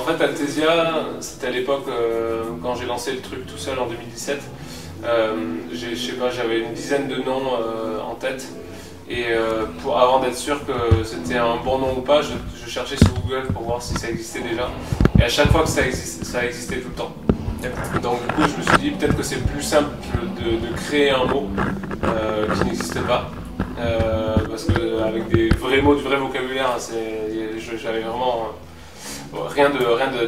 fait, Altesia, c'était à l'époque quand j'ai lancé le truc tout seul en 2017. Je sais pas, j'avais une dizaine de noms en tête. Et avant d'être sûr que c'était un bon nom ou pas, je cherchais sur Google pour voir si ça existait déjà. Et à chaque fois que ça existait tout le temps. Donc du coup, je me suis dit peut-être que c'est plus simple de créer un mot qui n'existait pas. Parce qu'avec des vrais mots, du vrai vocabulaire, j'avais vraiment rien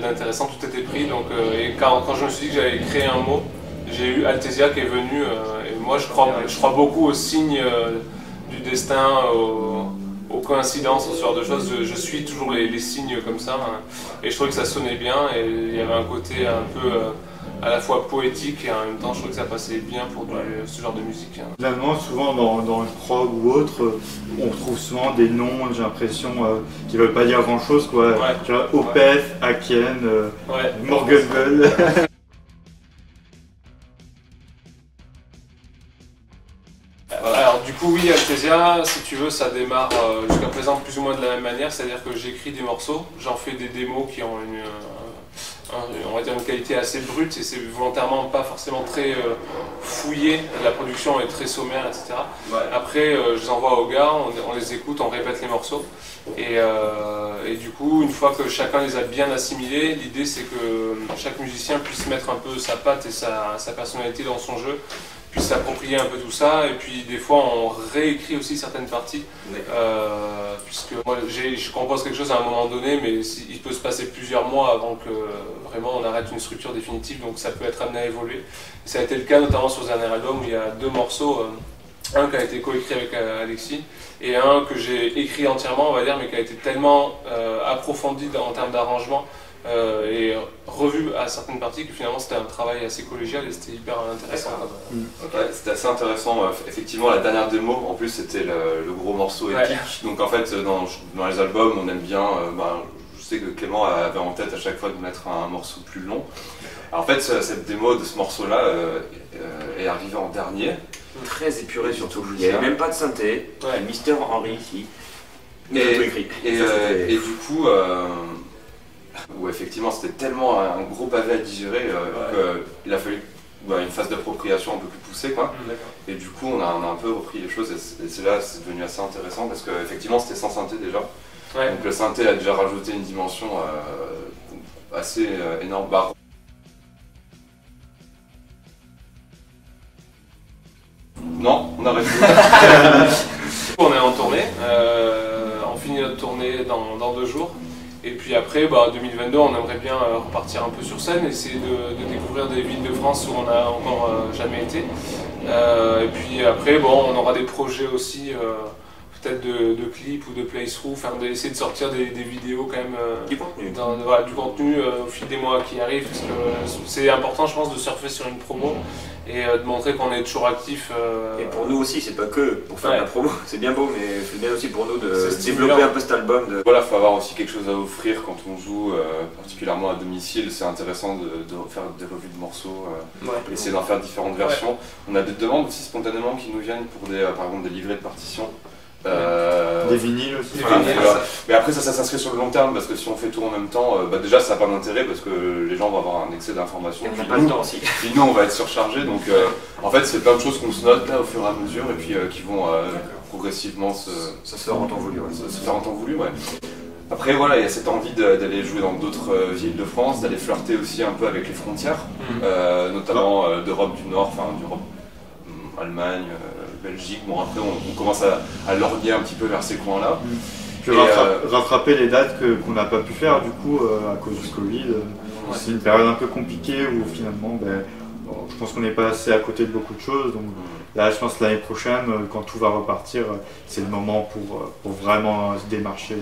d'intéressant, tout était pris. Donc, et quand je me suis dit que j'allais créer un mot, j'ai eu Altesia qui est venu. Et moi, je crois beaucoup aux signes du destin, aux coïncidences, ce genre de choses. Je suis toujours les signes comme ça. Et je trouvais que ça sonnait bien et il y avait un côté un peu à la fois poétique et en même temps je trouvais que ça passait bien pour ce genre de musique. Finalement, souvent dans le prog ou autre, on retrouve souvent des noms, j'ai l'impression, qui ne veulent pas dire grand chose, quoi. Ouais. Opeth, Aken, Morgenwell. Alors du coup oui, Altesia, si tu veux, ça démarre jusqu'à présent plus ou moins de la même manière, c'est-à-dire que j'écris des morceaux, j'en fais des démos qui ont on va dire une qualité assez brute et c'est volontairement pas forcément très fouillé, la production est très sommaire, etc. Ouais. Après je les envoie aux gars, on les écoute, on répète les morceaux et du coup une fois que chacun les a bien assimilés, l'idée c'est que chaque musicien puisse mettre un peu sa patte et sa personnalité dans son jeu, puisse s'approprier un peu tout ça et puis des fois on réécrit aussi certaines parties puisque moi je compose quelque chose à un moment donné mais il peut se passer plusieurs mois avant que vraiment on arrête une structure définitive, donc ça peut être amené à évoluer. Et ça a été le cas notamment sur ce dernier album où il y a deux morceaux, un qui a été coécrit avec Alexis et un que j'ai écrit entièrement on va dire mais qui a été tellement approfondi en termes d'arrangement et revu à certaines parties que finalement c'était un travail assez collégial et c'était hyper intéressant. Okay. C'était assez intéressant, effectivement la dernière démo en plus c'était le gros morceau épique, donc en fait dans les albums on aime bien, je sais que Clément avait en tête à chaque fois de mettre un morceau plus long. Alors, en fait cette démo de ce morceau là est arrivée en dernier. Très épuré surtout, il n'y avait même pas de synthé, Mister Henry ici, et du coup où effectivement c'était tellement un gros pavé à digérer qu'il a fallu une phase d'appropriation un peu plus poussée quoi. Et du coup on a un peu repris les choses et c'est là c'est devenu assez intéressant parce qu'effectivement c'était sans synthé déjà. Donc le synthé a déjà rajouté une dimension assez énorme. Non, on arrête. On est en tournée, on finit notre tournée dans 2 jours. Et puis après, 2022, on aimerait bien repartir un peu sur scène, essayer de découvrir des villes de France où on n'a encore jamais été. Et puis après, on aura des projets aussi, peut-être de clips ou de playthrough, essayer de sortir des vidéos quand même. Du contenu. Du contenu au fil des mois qui arrivent, parce que c'est important, je pense, de surfer sur une promo et de montrer qu'on est toujours actif. Et pour nous aussi, c'est pas que pour faire de la promo, c'est bien beau, mais c'est bien aussi pour nous de développer un peu cet album. Voilà, il faut avoir aussi quelque chose à offrir quand on joue, particulièrement à domicile. C'est intéressant de faire des revues de morceaux, essayer d'en faire différentes versions. On a des demandes aussi spontanément qui nous viennent pour par exemple des livrets de partitions. Des vinyles aussi. Mais après ça s'inscrit sur le long terme parce que si on fait tout en même temps, déjà ça n'a pas d'intérêt parce que les gens vont avoir un excès d'informations. On n'a pas le temps aussi. Puis nous on va être surchargés donc en fait c'est plein de choses qu'on se note là au fur et à mesure et puis qui vont progressivement se faire en temps voulu. Se faire en temps voulu, Après voilà, il y a cette envie d'aller jouer dans d'autres villes de France, d'aller flirter aussi un peu avec les frontières, notamment d'Europe du Nord, enfin d'Europe, Allemagne, Belgique. Bon après on commence à lorgner un petit peu vers ces coins-là. Puis rattraper les dates qu'on n'a pas pu faire du coup à cause du Covid. C'est une période un peu compliquée où finalement je pense qu'on est passé à côté de beaucoup de choses. Donc là je pense que l'année prochaine, quand tout va repartir, c'est le moment pour vraiment se démarcher.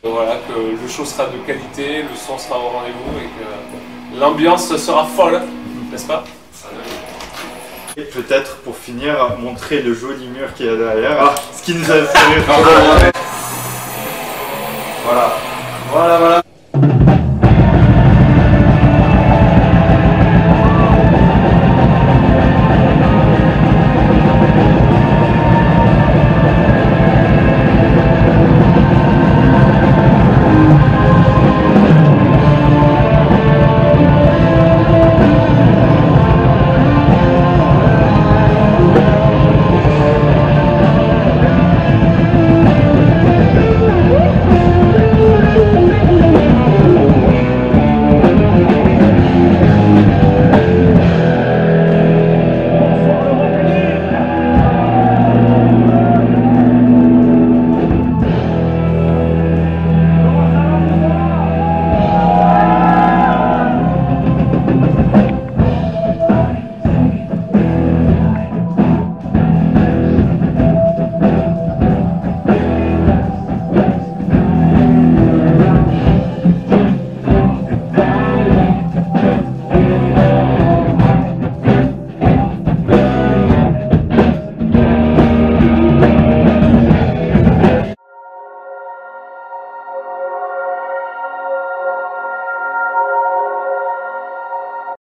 Voilà, que le show sera de qualité, le son sera au rendez-vous et que l'ambiance sera folle, n'est-ce pas? Et peut-être pour finir, montrer le joli mur qu'il y a derrière, ce qui nous a fait rire. Voilà.